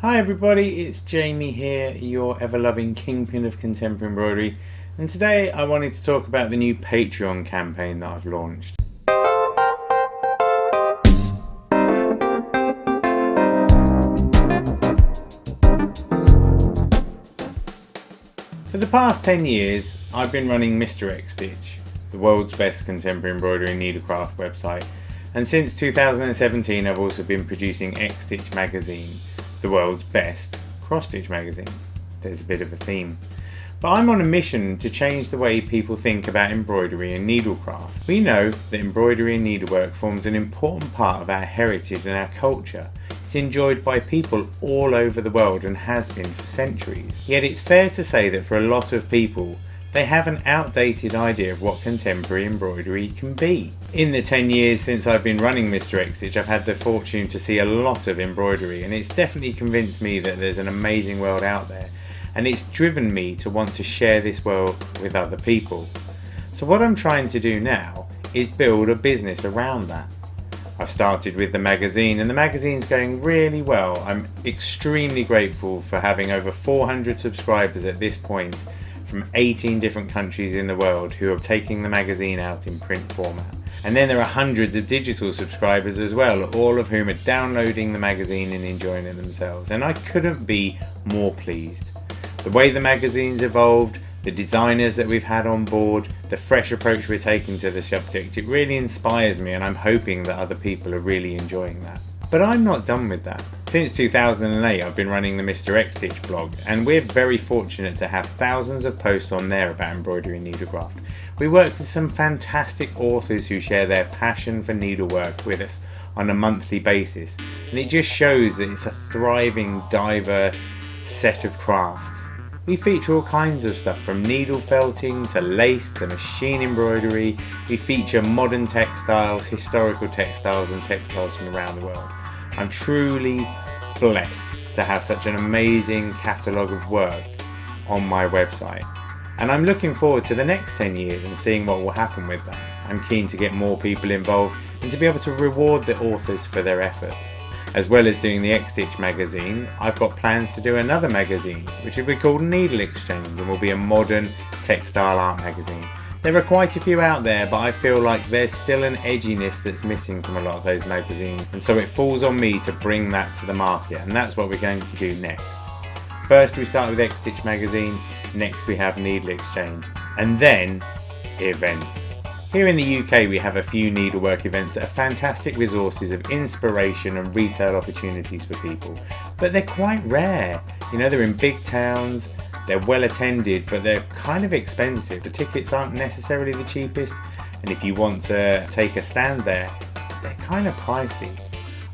Hi everybody, it's Jamie here, your ever-loving kingpin of contemporary embroidery, and today I wanted to talk about the new Patreon campaign that I've launched. For the past 10 years, I've been running Mr. XStitch, the world's best contemporary embroidery and needlecraft website, and since 2017 I've also been producing XStitch magazine, the world's best cross-stitch magazine. There's a bit of a theme. But I'm on a mission to change the way people think about embroidery and needlecraft. We know that embroidery and needlework forms an important part of our heritage and our culture. It's enjoyed by people all over the world and has been for centuries. Yet it's fair to say that for a lot of people, they have an outdated idea of what contemporary embroidery can be. In the 10 years since I've been running Mr. XStitch, I've had the fortune to see a lot of embroidery, and it's definitely convinced me that there's an amazing world out there, and it's driven me to want to share this world with other people. So what I'm trying to do now is build a business around that. I've started with the magazine, and the magazine's going really well. I'm extremely grateful for having over 400 subscribers at this point from 18 different countries in the world who are taking the magazine out in print format. And then there are hundreds of digital subscribers as well, all of whom are downloading the magazine and enjoying it themselves. And I couldn't be more pleased. The way the magazine's evolved, the designers that we've had on board, the fresh approach we're taking to the subject, it really inspires me, and I'm hoping that other people are really enjoying that. But I'm not done with that. Since 2008 I've been running the Mr. XStitch blog, and we're very fortunate to have thousands of posts on there about embroidery and needlecraft. We work with some fantastic authors who share their passion for needlework with us on a monthly basis, and it just shows that it's a thriving, diverse set of crafts. We feature all kinds of stuff from needle felting to lace to machine embroidery. We feature modern textiles, historical textiles and textiles from around the world. I'm truly blessed to have such an amazing catalogue of work on my website. And I'm looking forward to the next 10 years and seeing what will happen with that. I'm keen to get more people involved and to be able to reward the authors for their efforts. As well as doing the XStitch magazine, I've got plans to do another magazine, which will be called Needle Exchange and will be a modern textile art magazine. There are quite a few out there, but I feel like there's still an edginess that's missing from a lot of those magazines, and so it falls on me to bring that to the market, and that's what we're going to do next. First we start with XStitch magazine, next we have Needle Exchange, and then events. Here in the UK we have a few needlework events that are fantastic resources of inspiration and retail opportunities for people, but they're quite rare. You know, they're in big towns, they're well attended, but they're kind of expensive. The tickets aren't necessarily the cheapest, and if you want to take a stand there, they're kind of pricey.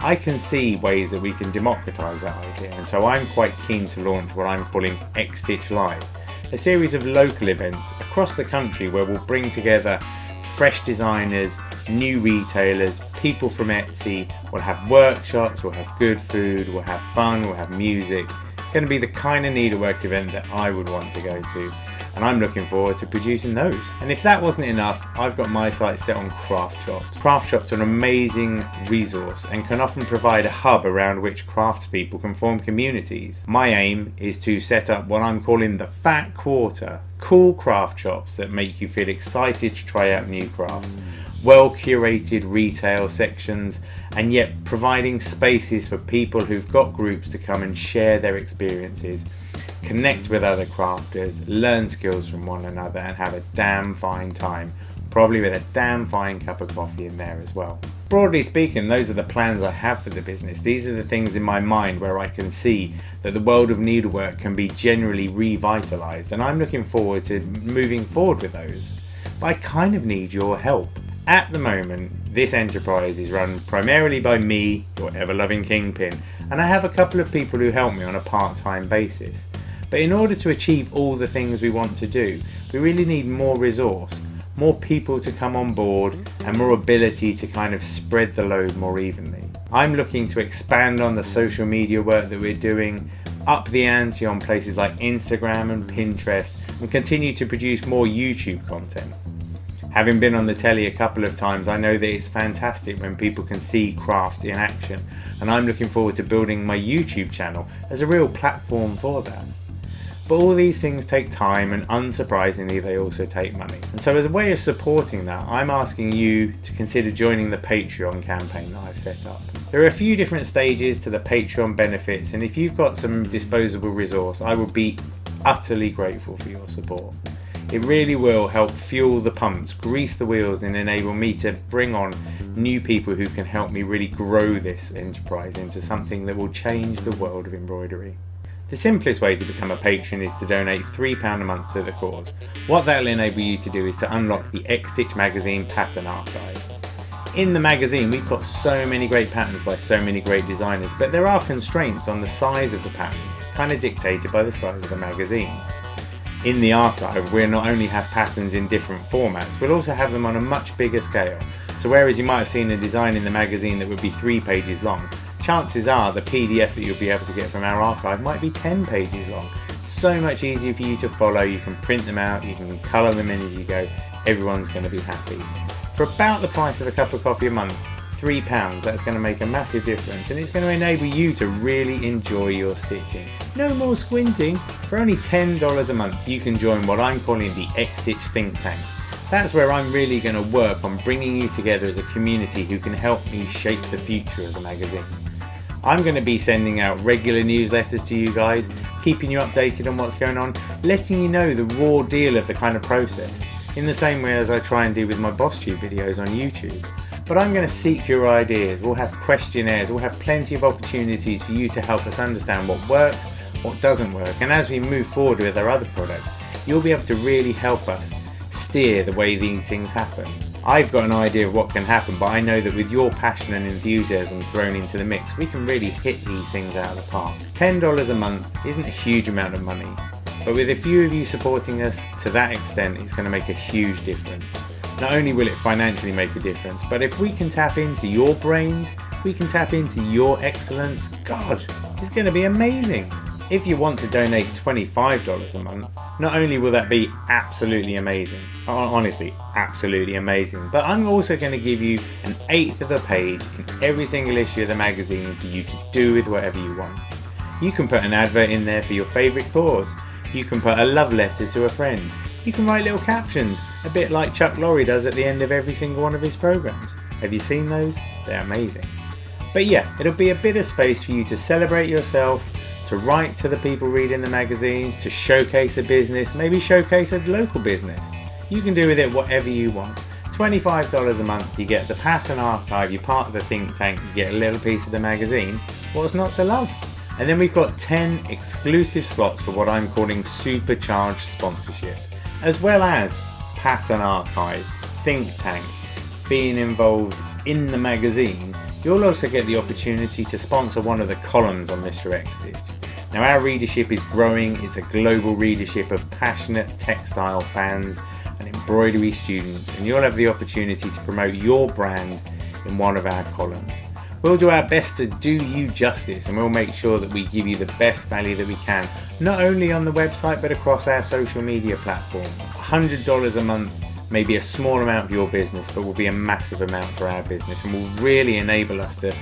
I can see ways that we can democratise that idea, and so I'm quite keen to launch what I'm calling XStitch Live, a series of local events across the country where we'll bring together fresh designers, new retailers, people from Etsy. We'll have workshops, we'll have good food, we'll have fun, we'll have music. It's going to be the kind of needlework event that I would want to go to, and I'm looking forward to producing those. And if that wasn't enough, I've got my sight set on craft shops. Craft shops are an amazing resource and can often provide a hub around which craftspeople can form communities. My aim is to set up what I'm calling the Fat Quarter. Cool craft shops that make you feel excited to try out new crafts. Well curated retail sections, and yet providing spaces for people who've got groups to come and share their experiences, connect with other crafters, learn skills from one another, and have a damn fine time, probably with a damn fine cup of coffee in there as well. Broadly speaking, those are the plans I have for the business. These are the things in my mind where I can see that the world of needlework can be generally revitalised, and I'm looking forward to moving forward with those. But I kind of need your help. At the moment, this enterprise is run primarily by me, your ever-loving kingpin, and I have a couple of people who help me on a part-time basis. But in order to achieve all the things we want to do, we really need more resource, more people to come on board, and more ability to kind of spread the load more evenly. I'm looking to expand on the social media work that we're doing, up the ante on places like Instagram and Pinterest, and continue to produce more YouTube content. Having been on the telly a couple of times, I know that it's fantastic when people can see craft in action, and I'm looking forward to building my YouTube channel as a real platform for that. But all these things take time, and unsurprisingly they also take money. And so as a way of supporting that, I'm asking you to consider joining the Patreon campaign that I've set up. There are a few different stages to the Patreon benefits, and if you've got some disposable resource, I would be utterly grateful for your support. It really will help fuel the pumps, grease the wheels, and enable me to bring on new people who can help me really grow this enterprise into something that will change the world of embroidery. The simplest way to become a patron is to donate £3 a month to the cause. What that will enable you to do is to unlock the XStitch magazine pattern archive. In the magazine we've got so many great patterns by so many great designers, but there are constraints on the size of the patterns, kind of dictated by the size of the magazine. In the archive, we'll not only have patterns in different formats, we'll also have them on a much bigger scale. So whereas you might have seen a design in the magazine that would be 3 pages long, chances are the PDF that you'll be able to get from our archive might be 10 pages long. So much easier for you to follow, you can print them out, you can colour them in as you go, everyone's going to be happy. For about the price of a cup of coffee a month, £3, that's going to make a massive difference, and it's going to enable you to really enjoy your stitching. No more squinting. For only $10 a month you can join what I'm calling the XStitch Thinktank. That's where I'm really going to work on bringing you together as a community who can help me shape the future of the magazine. I'm going to be sending out regular newsletters to you guys, keeping you updated on what's going on, letting you know the raw deal of the kind of process, in the same way as I try and do with my BossTube videos on YouTube. But I'm going to seek your ideas, we'll have questionnaires, we'll have plenty of opportunities for you to help us understand what works, what doesn't work, and as we move forward with our other products, you'll be able to really help us steer the way these things happen. I've got an idea of what can happen, but I know that with your passion and enthusiasm thrown into the mix, we can really hit these things out of the park. $10 a month isn't a huge amount of money, but with a few of you supporting us to that extent, it's going to make a huge difference. Not only will it financially make a difference, but if we can tap into your brains, we can tap into your excellence, God, it's going to be amazing. If you want to donate $25 a month, not only will that be absolutely amazing, honestly absolutely amazing, but I'm also going to give you an 1/8 of a page in every single issue of the magazine for you to do with whatever you want. You can put an advert in there for your favourite cause, you can put a love letter to a friend, you can write little captions, a bit like Chuck Lorre does at the end of every single one of his programs. Have you seen those? They're amazing. But yeah, it'll be a bit of space for you to celebrate yourself, to write to the people reading the magazines, to showcase a business, maybe showcase a local business. You can do with it whatever you want. $25 a month, you get the pattern archive, you're part of the think tank, you get a little piece of the magazine. What's not to love? And then we've got 10 exclusive slots for what I'm calling supercharged sponsorship, as well as pattern archive, think tank, being involved in the magazine. You'll also get the opportunity to sponsor one of the columns on Mr. XStitch. Now our readership is growing, it's a global readership of passionate textile fans and embroidery students, and you'll have the opportunity to promote your brand in one of our columns. We'll do our best to do you justice, and we'll make sure that we give you the best value that we can, not only on the website but across our social media platform. $100 a month may be a small amount for your business, but will be a massive amount for our business, and will really enable us to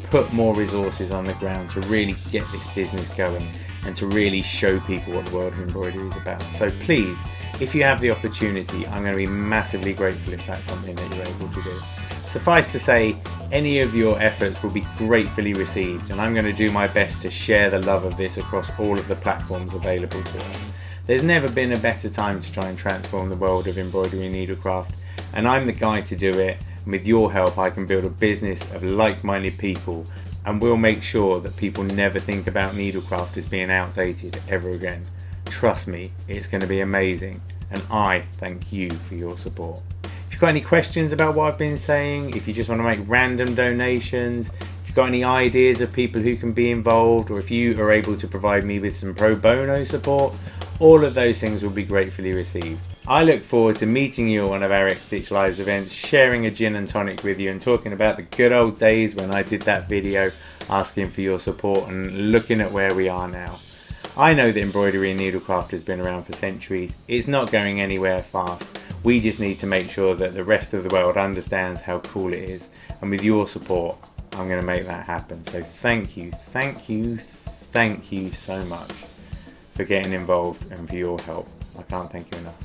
put more resources on the ground to really get this business going and to really show people what the world of embroidery is about. So please, if you have the opportunity, I'm going to be massively grateful if that's something that you're able to do. Suffice to say, any of your efforts will be gratefully received, and I'm going to do my best to share the love of this across all of the platforms available to us. There's never been a better time to try and transform the world of embroidery and needlecraft, and I'm the guy to do it. And with your help, I can build a business of like-minded people, and we'll make sure that people never think about needlecraft as being outdated ever again. Trust me, it's going to be amazing, and I thank you for your support. If you've got any questions about what I've been saying, if you just want to make random donations, if you've got any ideas of people who can be involved, or if you are able to provide me with some pro bono support, all of those things will be gratefully received. I look forward to meeting you at one of our XStitch Lives events, sharing a gin and tonic with you and talking about the good old days when I did that video asking for your support and looking at where we are now. I know that embroidery and needlecraft has been around for centuries. It's not going anywhere fast. We just need to make sure that the rest of the world understands how cool it is. And with your support, I'm going to make that happen. So thank you so much for getting involved and for your help. I can't thank you enough.